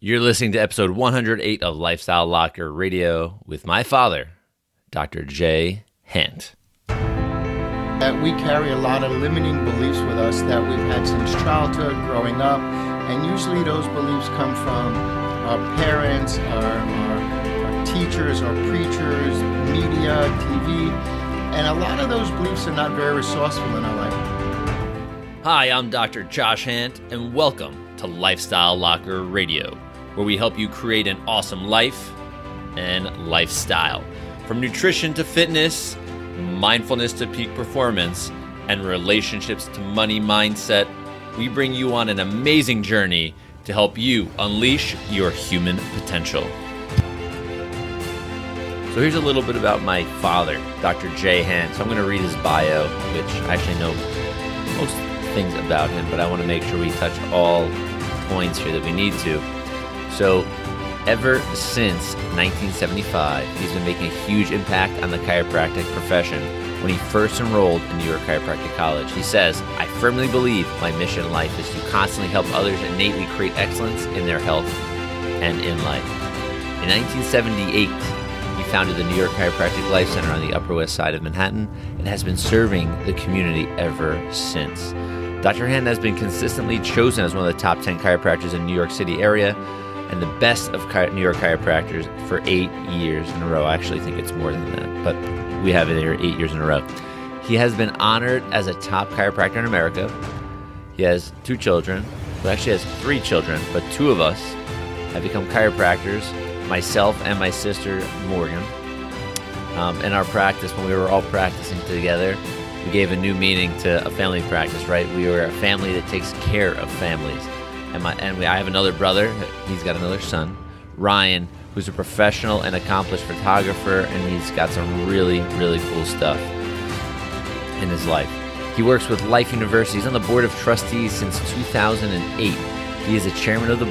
You're listening to episode 108 of Lifestyle Locker Radio with my father, Dr. DrHandt. That we carry a lot of limiting beliefs with us that we've had since childhood, growing up, and usually those beliefs come from our parents, our teachers, our preachers, media, TV, and a lot of those beliefs are not very resourceful in our life. Hi, I'm Dr. DrHandt, and welcome to Lifestyle Locker Radio, where we help you create an awesome life and lifestyle. From nutrition to fitness, mindfulness to peak performance, and relationships to money mindset, we bring you on an amazing journey to help you unleash your human potential. So here's a little bit about my father, Dr. DrHandt. So I'm going to read his bio, which I actually know most things about him, but I want to make sure we touch all points here that we need to. So ever since 1975, he's been making a huge impact on the chiropractic profession. When he first enrolled in York Chiropractic College, he says, "I firmly believe my mission in life is to constantly help others innately create excellence in their health and in life." In 1978, he founded the New York Chiropractic Life Center on the Upper West Side of Manhattan and has been serving the community ever since. Dr. Handt has been consistently chosen as one of the top 10 chiropractors in the New York City area and the best of New York chiropractors for 8 years in a row. I actually think it's more than that, but we have it here 8 years in a row. He has been honored as a top chiropractor in America. He has 2 children. Well, actually has 3 children, but 2 of us have become chiropractors, myself and my sister, Morgan. In our practice, when we were all practicing together, we gave a new meaning to a family practice, right? We were a family that takes care of families. I have another brother. He's got another son, Ryan, who's a professional and accomplished photographer, and he's got some really, really cool stuff in his life. He works with Life University. He's on the board of trustees since 2008. He is the chairman of the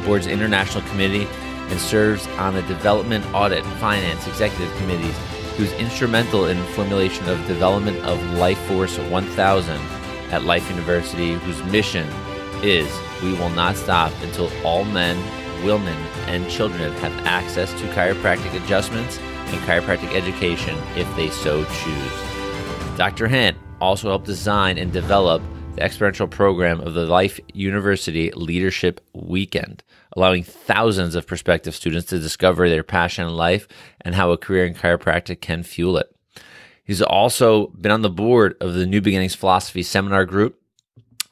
board's international committee, and serves on the development, audit, finance, executive committees. He was instrumental in formulation of development of Life Force 1000 at Life University, whose mission is we will not stop until all men, women, and children have access to chiropractic adjustments and chiropractic education if they so choose. Dr. Handt also helped design and develop the experiential program of the Life University Leadership Weekend, allowing thousands of prospective students to discover their passion in life and how a career in chiropractic can fuel it. He's also been on the board of the New Beginnings Philosophy Seminar Group,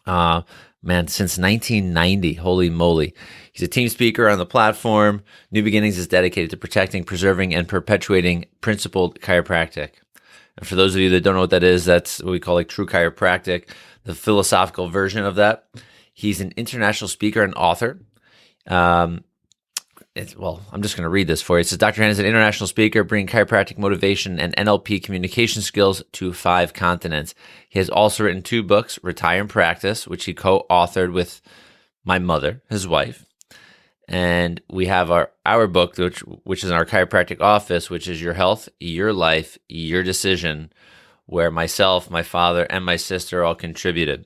since 1990. Holy moly. He's a team speaker on the platform. New Beginnings is dedicated to protecting, preserving, and perpetuating principled chiropractic. And for those of you that don't know what that is, that's what we call like true chiropractic, the philosophical version of that. He's an international speaker and author. I'm just going to read this for you. It says, Dr. Handt is an international speaker, bringing chiropractic motivation and NLP communication skills to 5 continents. He has also written 2 books, Retire and Practice, which he co-authored with my mother, his wife. And we have our book, which is in our chiropractic office, which is Your Health, Your Life, Your Decision, where myself, my father, and my sister all contributed.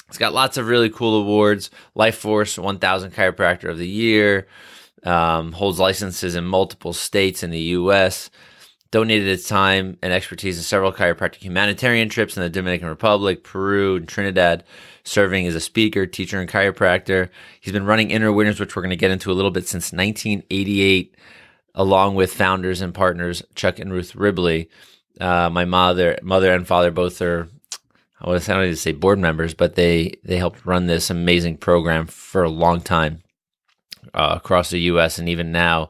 It's got lots of really cool awards. Life Force 1000 Chiropractor of the Year, holds licenses in multiple states in the U.S., donated its time and expertise in several chiropractic humanitarian trips in the Dominican Republic, Peru, and Trinidad, serving as a speaker, teacher, and chiropractor. He's been running Inner Winners, which we're going to get into a little bit, since 1988, along with founders and partners Chuck and Ruth Ribley. My mother and father both are, I don't need to say board members, but they helped run this amazing program for a long time across the U.S. and even now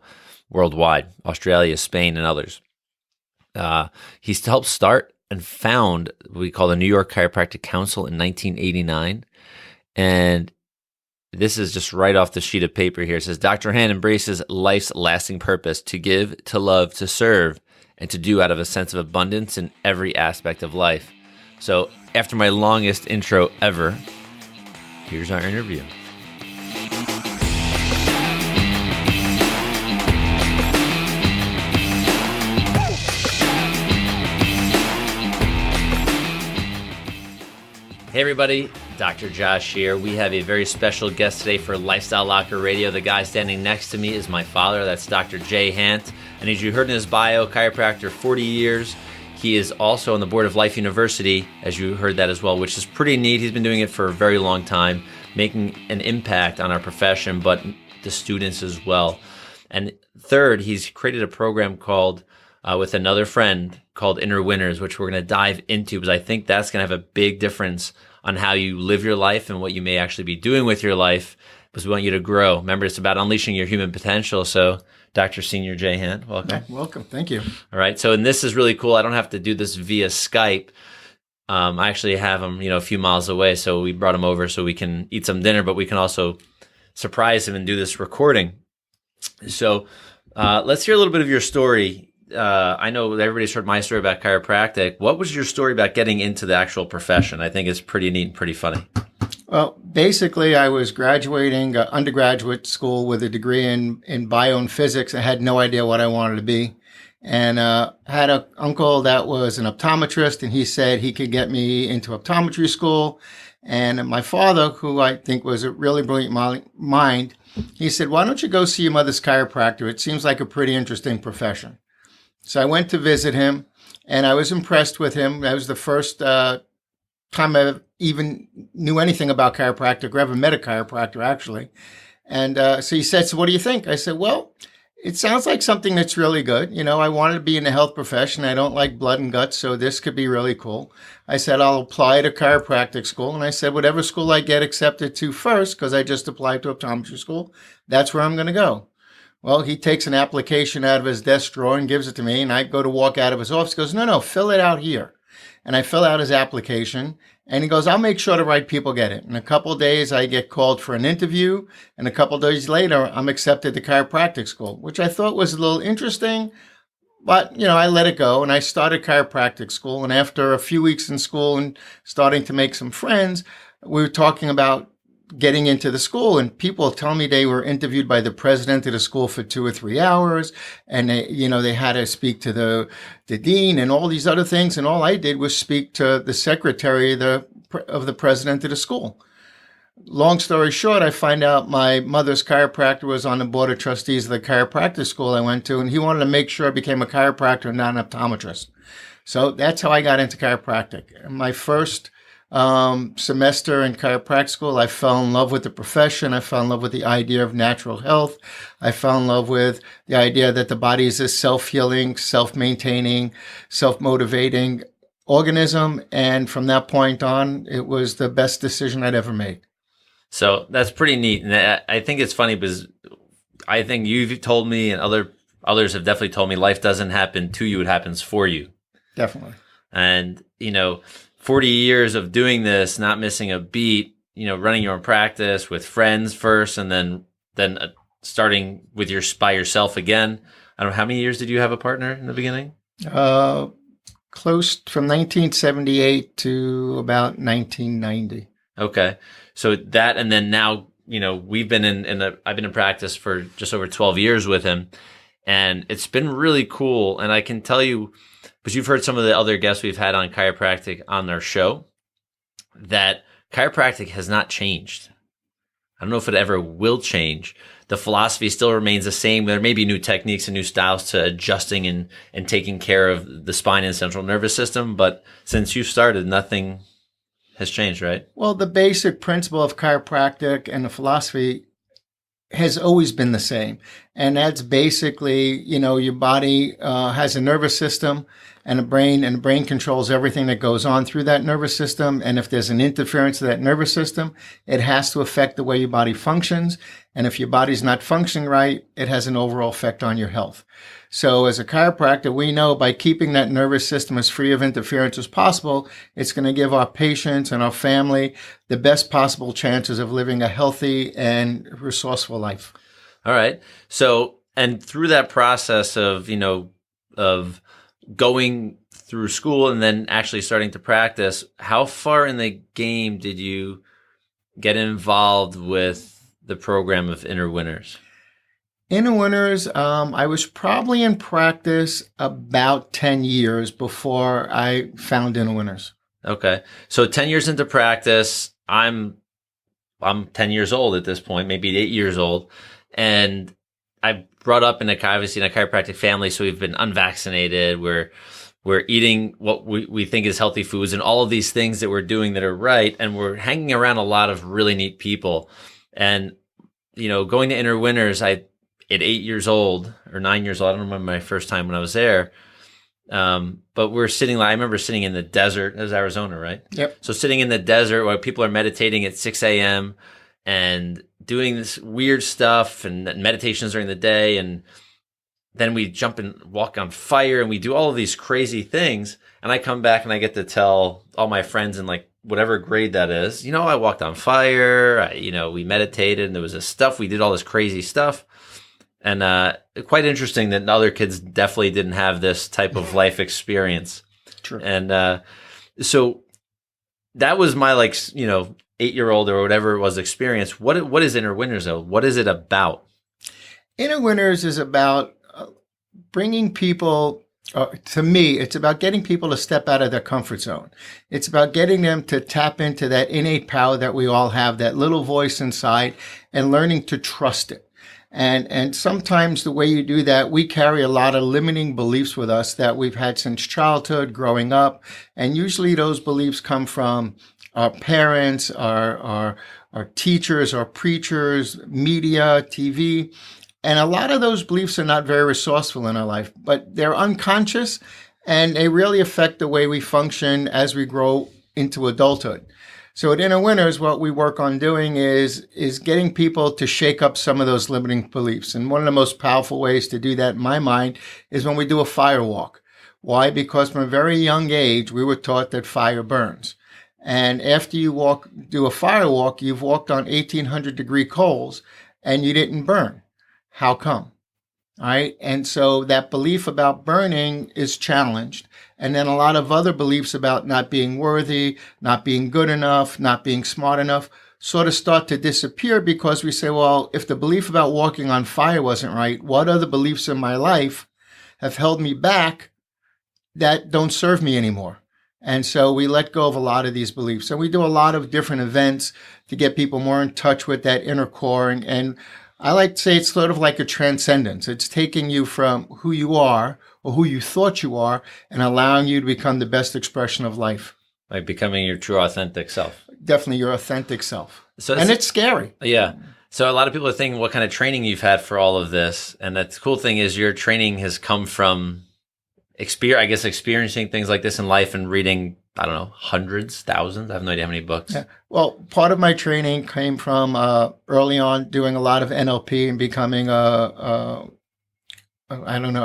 worldwide, Australia, Spain, and others. He's helped start and found what we call the New York Chiropractic Council in 1989. And this is just right off the sheet of paper here. It says, Dr. Handt embraces life's lasting purpose to give, to love, to serve, and to do out of a sense of abundance in every aspect of life. So after my longest intro ever, here's our interview. Hey everybody, Dr. Josh here. We have a very special guest today for Lifestyle Locker Radio. The guy standing next to me is my father. That's Dr. DrHandt. And as you heard in his bio, chiropractor, 40 years. He is also on the board of Life University, as you heard that as well, which is pretty neat. He's been doing it for a very long time, making an impact on our profession, but the students as well. And third, he's created a program called, with another friend, called Inner Winners, which we're going to dive into, because I think that's going to have a big difference on how you live your life and what you may actually be doing with your life, because we want you to grow. Remember, it's about unleashing your human potential. So, Dr. Senior DrHandt, welcome. Yeah, welcome. Thank you. All right. So, and this is really cool. I don't have to do this via Skype. I actually have him, a few miles away. So we brought him over so we can eat some dinner, but we can also surprise him and do this recording. So let's hear a little bit of your story. I know everybody's heard my story about chiropractic. What was your story about getting into the actual profession? I think it's pretty neat and pretty funny. Well, basically, I was graduating undergraduate school with a degree in bio and physics. I had no idea what I wanted to be. And had an uncle that was an optometrist, and he said he could get me into optometry school. And my father, who I think was a really brilliant mind, he said, "Why don't you go see your mother's chiropractor? It seems like a pretty interesting profession." So I went to visit him, and I was impressed with him. That was the first time I even knew anything about chiropractic or ever met a chiropractor, actually. And so he said, "So what do you think?" I said, "Well, it sounds like something that's really good. I wanted to be in the health profession. I don't like blood and guts, so this could be really cool." I said, "I'll apply to chiropractic school." And I said, "Whatever school I get accepted to first, because I just applied to optometry school, that's where I'm going to go." Well, he takes an application out of his desk drawer and gives it to me, and I go to walk out of his office. He goes, "No, fill it out here." And I fill out his application, and he goes, "I'll make sure the right people get it." In a couple of days, I get called for an interview, and a couple of days later, I'm accepted to chiropractic school, which I thought was a little interesting, but, I let it go, and I started chiropractic school. And after a few weeks in school and starting to make some friends, we were talking about getting into the school, and people tell me they were interviewed by the president of the school for 2 or 3 hours, and they had to speak to the dean and all these other things, and all I did was speak to the secretary of the president of the school. Long story short, I find out my mother's chiropractor was on the board of trustees of the chiropractic school I went to, and he wanted to make sure I became a chiropractor and not an optometrist. So that's how I got into chiropractic. My first semester in chiropractic school, I fell in love with the profession. I fell in love with the idea of natural health. I fell in love with the idea that the body is a self-healing, self-maintaining, self-motivating organism. And from that point on, it was the best decision I'd ever made. So that's pretty neat. And I think it's funny because I think you've told me, and others have definitely told me, life doesn't happen to you, it happens for you. Definitely. And, 40 years of doing this, not missing a beat, running your own practice with friends first, and then starting with by yourself again. I don't know, how many years did you have a partner in the beginning? Close from 1978 to about 1990. Okay. So that, and then now, we've been I've been in practice for just over 12 years with him, and it's been really cool. And I can tell you, because you've heard some of the other guests we've had on chiropractic on their show, that chiropractic has not changed. I don't know if it ever will change. The philosophy still remains the same. There may be new techniques and new styles to adjusting and taking care of the spine and central nervous system, but since you started, nothing has changed, right? Well, the basic principle of chiropractic and the philosophy has always been the same. And that's basically, your body has a nervous system and a brain, and the brain controls everything that goes on through that nervous system. And if there's an interference to that nervous system, it has to affect the way your body functions. And if your body's not functioning right, it has an overall effect on your health. So as a chiropractor, we know by keeping that nervous system as free of interference as possible, it's going to give our patients and our family the best possible chances of living a healthy and resourceful life. All right. So, and through that process of, of going through school and then actually starting to practice, how far in the game did you get involved with the program of Inner Winners? Inner Winners, I was probably in practice about 10 years before I found Inner Winners. Okay. So 10 years into practice, I'm 10 years old at this point, maybe 8 years old. And I brought up obviously in a chiropractic family. So we've been unvaccinated. We're eating what we think is healthy foods and all of these things that we're doing that are right. And we're hanging around a lot of really neat people. And, going to Inner Winters, at 8 years old or 9 years old, I don't remember my first time when I was there. But I remember sitting in the desert. It was Arizona, right? Yep. So sitting in the desert while people are meditating at 6 a.m. and doing this weird stuff and meditations during the day. And then we jump and walk on fire and we do all of these crazy things. And I come back and I get to tell all my friends in like whatever grade that is, I walked on fire, we meditated and there was this stuff. We did all this crazy stuff. And quite interesting that other kids definitely didn't have this type of life experience. True. And so that was my 8-year-old or whatever it was experience. What is Inner Winters though? What is it about? Inner Winters is about bringing people. To me, it's about getting people to step out of their comfort zone. It's about getting them to tap into that innate power that we all have, that little voice inside, and learning to trust it. And sometimes the way you do that, we carry a lot of limiting beliefs with us that we've had since childhood, growing up. And usually those beliefs come from our parents, our teachers, our preachers, media, TV. And a lot of those beliefs are not very resourceful in our life, but they're unconscious and they really affect the way we function as we grow into adulthood. So at Inner Winters, what we work on doing is getting people to shake up some of those limiting beliefs. And one of the most powerful ways to do that in my mind is when we do a fire walk. Why? Because from a very young age, we were taught that fire burns. And after you do a fire walk, you've walked on 1,800 degree coals and you didn't burn. How come? All right. And so that belief about burning is challenged. And then a lot of other beliefs about not being worthy, not being good enough, not being smart enough sort of start to disappear because we say, well, if the belief about walking on fire wasn't right, what other beliefs in my life have held me back that don't serve me anymore? And so we let go of a lot of these beliefs. And we do a lot of different events to get people more in touch with that inner core. And I like to say it's sort of like a transcendence. It's taking you from who you are or who you thought you are and allowing you to become the best expression of life. Like becoming your true authentic self. Definitely your authentic self. So and it's scary. Yeah. So a lot of people are thinking what kind of training you've had for all of this. And the cool thing is your training has come from experiencing things like this in life and reading, I don't know, hundreds, thousands. I have no idea how many books. Yeah. Well, part of my training came from early on doing a lot of NLP and becoming a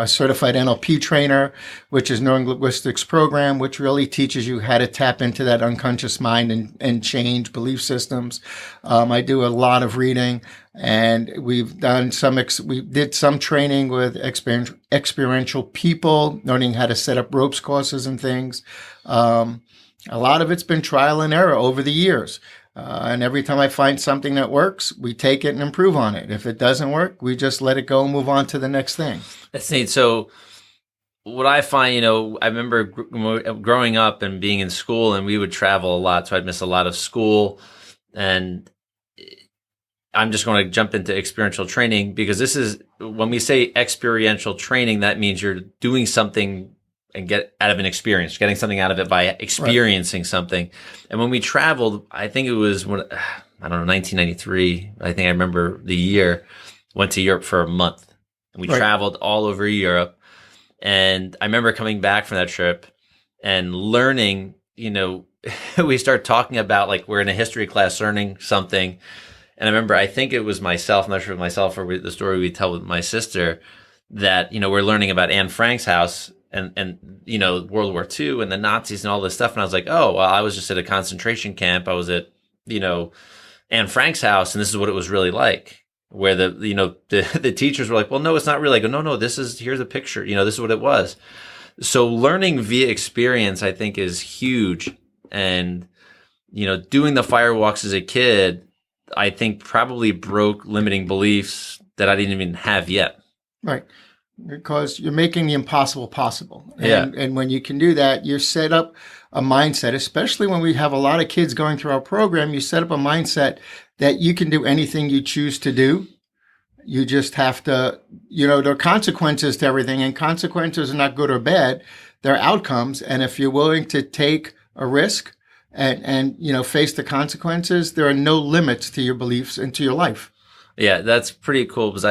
certified NLP trainer, which is Neurolinguistics program, which really teaches you how to tap into that unconscious mind and change belief systems. I do a lot of reading, and we've done we did some training with experiential people, learning how to set up ropes courses and things. A lot of it's been trial and error over the years. And every time I find something that works, we take it and improve on it. If it doesn't work, we just let it go and move on to the next thing. That's neat. So what I find, I remember growing up and being in school, and we would travel a lot. So I'd miss a lot of school. And I'm just going to jump into experiential training because this is, when we say experiential training, that means you're doing something and get out of an experience, getting something out of it by experiencing something. And when we traveled, I think it was 1993. I think I remember the year, went to Europe for a month and we traveled all over Europe. And I remember coming back from that trip and learning, we start talking about like we're in a history class learning something. And I remember, I think it was myself, I'm not sure if myself or the story we tell with my sister that, we're learning about Anne Frank's house and World War II and the Nazis and all this stuff. And I was like, oh, well, I was just at a concentration camp. I was at, Anne Frank's house, and this is what it was really like, where the teachers were like, well, no, it's not really. I go, no, here's a picture. This is what it was. So learning via experience, I think, is huge. And, doing the firewalks as a kid, I think probably broke limiting beliefs that I didn't even have yet. Right. because you're making the impossible possible. Yeah. And when you can do that, you set up a mindset, especially when we have a lot of kids going through our program, you set up a mindset that you can do anything you choose to do. You just have to, there are consequences to everything, and consequences are not good or bad. They're outcomes. And if you're willing to take a risk and face the consequences, there are no limits to your beliefs and to your life. Yeah, that's pretty cool because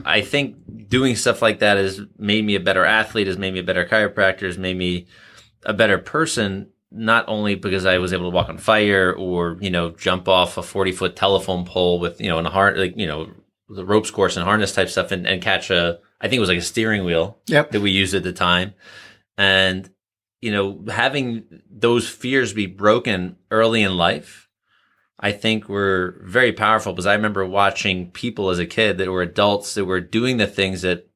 I think doing stuff like that has made me a better athlete, has made me a better chiropractor, has made me a better person, not only because I was able to walk on fire or, jump off a 40-foot telephone pole with, in a heart, the ropes course and harness type stuff and catch I think it was like a steering wheel that we used at the time. And, having those fears be broken early in life, I think were very powerful because I remember watching people as a kid that were adults that were doing the things that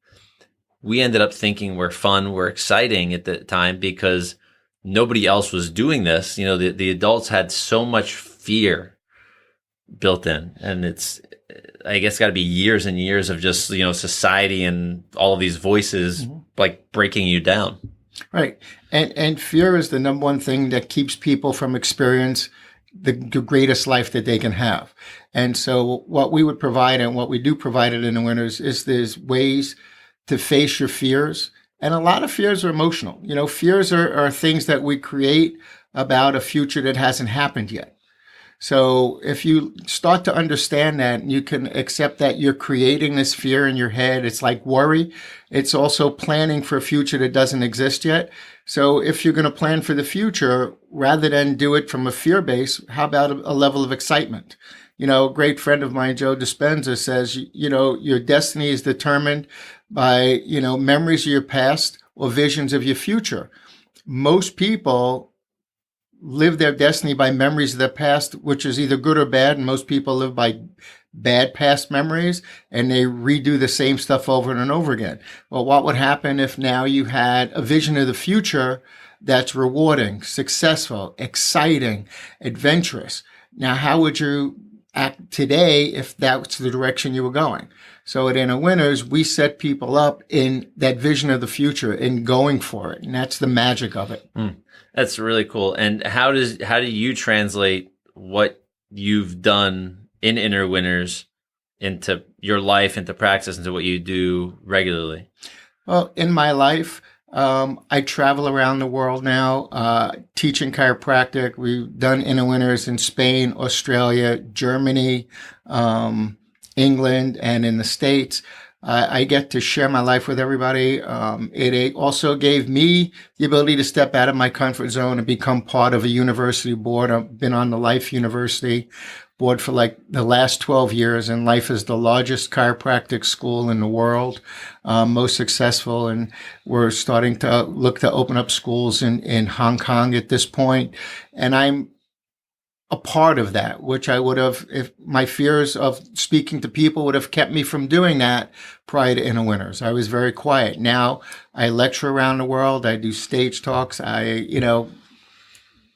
we ended up thinking were fun, were exciting at the time because nobody else was doing this. The adults had so much fear built in, and I guess got to be years and years of just, society and all of these voices like breaking you down. Right. And fear is the number one thing that keeps people from experience the greatest life that they can have. And so what we would provide and what we do provide it in the Winners is there's ways to face your fears. And a lot of fears are emotional. Fears are things that we create about a future that hasn't happened yet. So if you start to understand that, you can accept that you're creating this fear in your head. It's like worry. It's also planning for a future that doesn't exist yet. So if you're going to plan for the future, rather than do it from a fear base, how about a level of excitement? A great friend of mine, Joe Dispenza, says, your destiny is determined by, memories of your past or visions of your future. Most people live their destiny by memories of their past, which is either good or bad. And most people live by bad past memories, and they redo the same stuff over and over again. Well, what would happen if now you had a vision of the future that's rewarding, successful, exciting, adventurous? Now, how would you act today if that's the direction you were going? So at Inner Winners, we set people up in that vision of the future and going for it. And that's the magic of it. That's really cool. And how do you translate what you've done in Inner Winners into your life, into practice, into what you do regularly? Well, in my life, I travel around the world now, teaching chiropractic. We've done Inner Winners in Spain, Australia, Germany, England, and in the States. I get to share my life with everybody. It also gave me the ability to step out of my comfort zone and become part of a university board. I've been on the Life University board for like the last 12 years, and Life is the largest chiropractic school in the world, most successful. And we're starting to look to open up schools in Hong Kong at this point. And I'm a part of that, which I would have, if my fears of speaking to people would have kept me from doing that prior to Inner Winners. I was very quiet. Now I lecture around the world. I do stage talks.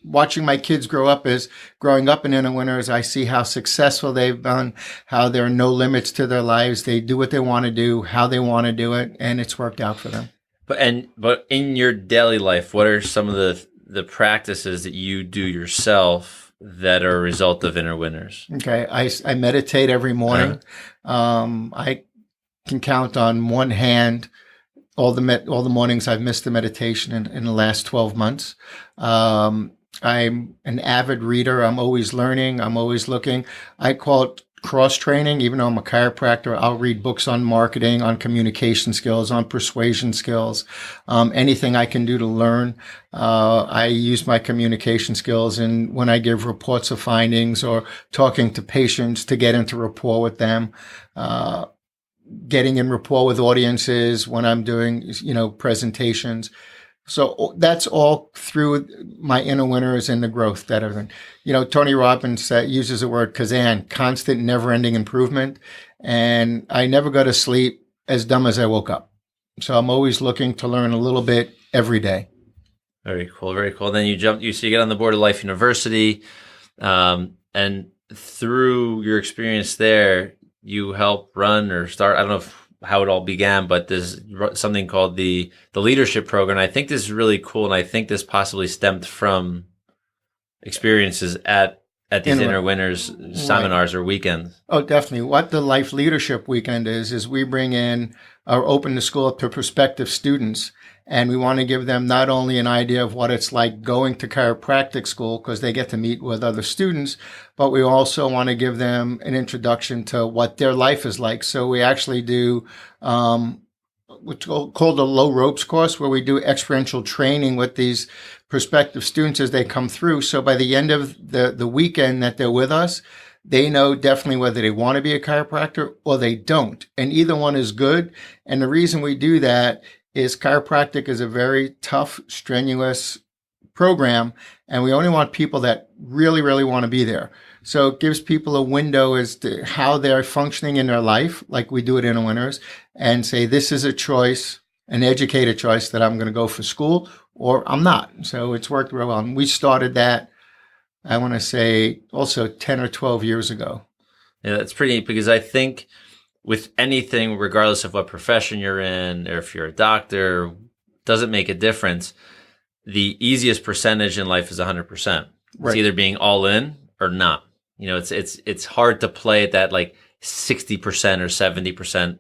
Watching my kids growing up in Inner Winners, I see how successful they've been, how there are no limits to their lives. They do what they want to do, how they want to do it, and it's worked out for them. But in your daily life, what are some of the practices that you do yourself that are a result of Inner Winners? Okay, I meditate every morning. I can count on one hand all the mornings I've missed the meditation in the last 12 months. I'm an avid reader. I'm always learning. I'm always looking. I call it cross training. Even though I'm a chiropractor, I'll read books on marketing, on communication skills, on persuasion skills, anything I can do to learn. I use my communication skills, and when I give reports of findings or talking to patients, to get into rapport with them, getting in rapport with audiences when I'm doing, presentations. So that's all through my Inner Winners and the growth that I've done. Tony Robbins uses the word Kazan, constant, never-ending improvement. And I never go to sleep as dumb as I woke up. So I'm always looking to learn a little bit every day. Very cool, very cool. Then you get on the board of Life University, and through your experience there, you help run or start, I don't know if how it all began, but there's something called the leadership program. I think this is really cool, and I think this possibly stemmed from experiences at these Inner Winners seminars or weekends. Oh, definitely. What the Life Leadership Weekend is we bring in or open the school up to prospective students, and we want to give them not only an idea of what it's like going to chiropractic school, because they get to meet with other students, but we also want to give them an introduction to what their life is like. So we actually do what's called a low ropes course, where we do experiential training with these prospective students as they come through. So by the end of the weekend that they're with us, they know definitely whether they want to be a chiropractor or they don't. And either one is good. And the reason we do that is chiropractic is a very tough, strenuous program, and we only want people that really, really want to be there. So it gives people a window as to how they're functioning in their life, like we do at Inner Winners, and say, this is a choice, an educated choice, that I'm going to go for school or I'm not. So it's worked real well. And we started that, I want to say, also 10 or 12 years ago. Yeah, that's pretty neat, because I think with anything, regardless of what profession you're in, or if you're a doctor, doesn't make a difference. The easiest percentage in life is 100%. Right. It's either being all in or not. You know, it's hard to play at that like 60% or 70%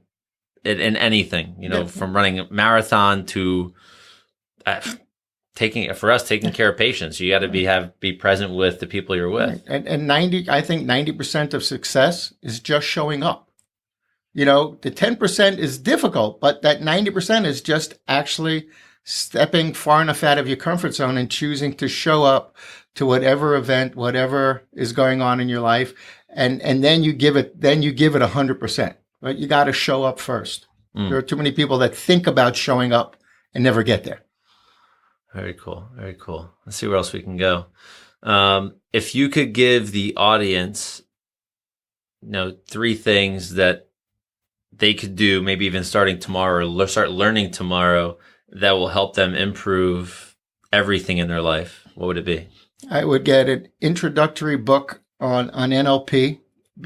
in anything, you know, from running a marathon to taking care of patients. You got to be present with the people you're with. Right. And I think 90% of success is just showing up. You know, the 10% is difficult, but that 90% is just actually stepping far enough out of your comfort zone and choosing to show up to whatever event, whatever is going on in your life. And then you give it 100%, right? You got to show up first. There are too many people that think about showing up and never get there. Very cool. Very cool. Let's see where else we can go. If you could give the audience, 3 things that they could do, maybe even starting tomorrow, or start learning tomorrow, that will help them improve everything in their life, what would it be? I would get an introductory book on NLP.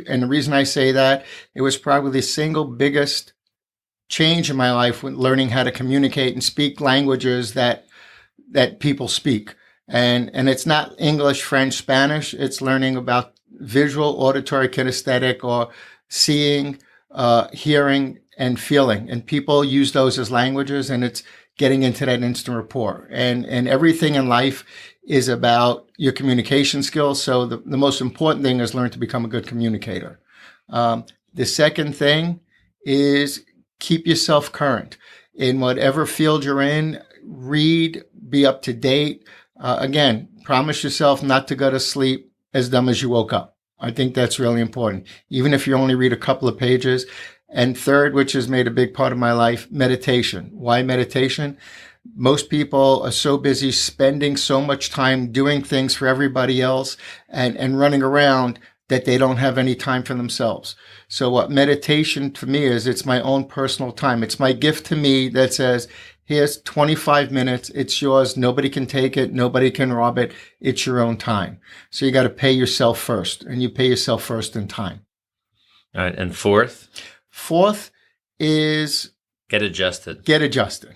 And the reason I say that, it was probably the single biggest change in my life when learning how to communicate and speak languages that people speak. And it's not English, French, Spanish. It's learning about visual, auditory, kinesthetic, or seeing, hearing, and feeling. And people use those as languages, and it's getting into that instant rapport. And everything in life is about your communication skills. So the most important thing is learn to become a good communicator. The second thing is keep yourself current. In whatever field you're in, read, be up to date. Again, promise yourself not to go to sleep as dumb as you woke up. I think that's really important, even if you only read a couple of pages. And third, which has made a big part of my life, meditation. Why meditation? Most people are so busy spending so much time doing things for everybody else and running around that they don't have any time for themselves. So what meditation for me is, it's my own personal time. It's my gift to me that says, here's 25 minutes. It's yours. Nobody can take it. Nobody can rob it. It's your own time. So you got to pay yourself first, and you pay yourself first in time. All right. And fourth? Fourth is get adjusted.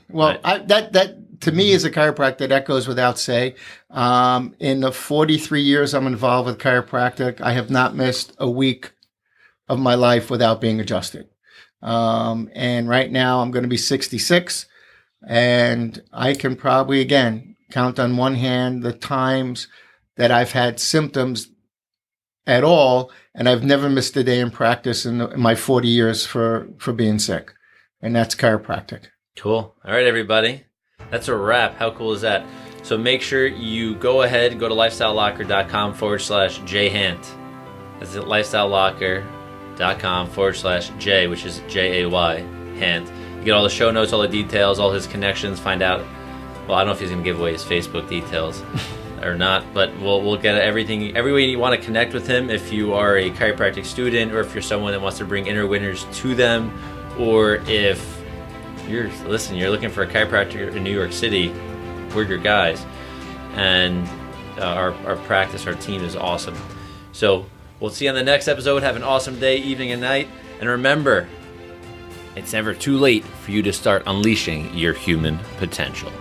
Well, right. That to me as a chiropractor, that goes without say. In the 43 years I'm involved with chiropractic, I have not missed a week of my life without being adjusted. And right now I'm going to be 66, and I can probably, again, count on one hand the times that I've had symptoms at all, and I've never missed a day in practice in my 40 years for being sick. And that's chiropractic. Cool. All right, everybody. That's a wrap. How cool is that? So make sure you go ahead and go to lifestylelocker.com/DrHandt. That's it, lifestylelocker.com/J, which is Jay, Handt. You get all the show notes, all the details, all his connections, find out. Well, I don't know if he's going to give away his Facebook details or not, but we'll get everything, every way you want to connect with him. If you are a chiropractic student, or if you're someone that wants to bring Inner Winners to them, or if you're looking for a chiropractor in New York City, we're your guys. And our practice, our team is awesome. So we'll see you on the next episode. Have an awesome day, evening, and night. And remember, It's never too late for you to start unleashing your human potential.